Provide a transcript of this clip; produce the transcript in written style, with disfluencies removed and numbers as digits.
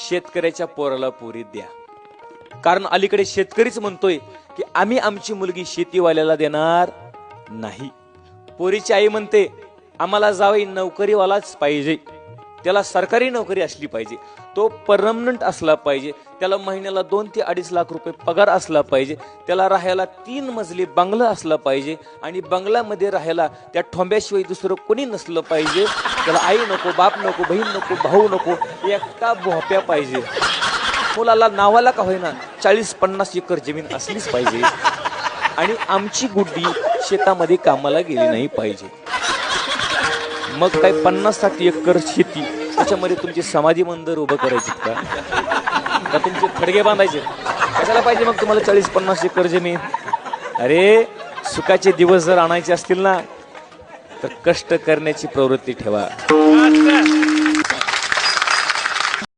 शेतकऱ्याच्या पोराला पोरी द्या. कारण अलीकडे शेतकरीच म्हणतोय की आम्ही आमची मुलगी शेतीवाल्याला देणार नाही. पोरीची आई म्हणते आम्हाला जावई नोकरीवालाच पाहिजे, त्याला सरकारी नोकरी असली पाहिजे, तो परमनंट असला पाहिजे, त्याला महिन्याला 2 ते 2.5 लाख रुपये पगार असला पाहिजे, त्याला राहायला 3 मजली बंगला असला पाहिजे आणि बंगल्यामध्ये राहायला त्या ठोंब्याशिवाय दुसरं कोणी नसलं पाहिजे. त्याला आई नको, बाप नको, बहीण नको, भाऊ नको, एकटा भोप्या पाहिजे. मुलाला नावाला का होईना 40-50 एकर जमीन असलीच पाहिजे आणि आमची गुड्डी शेतामध्ये कामाला गेली नाही पाहिजे. मग काय 50-60 एकर शेती त्याच्यामध्ये तुमची समाधी मंदिर उभं करायची का तुमचे थडगे बांधायचे? कशाला पाहिजे मग तुम्हाला 40-50 एकर जमीन? अरे सुखाचे दिवस जर आणायचे असतील ना तर कष्ट करण्याची प्रवृत्ती ठेवा.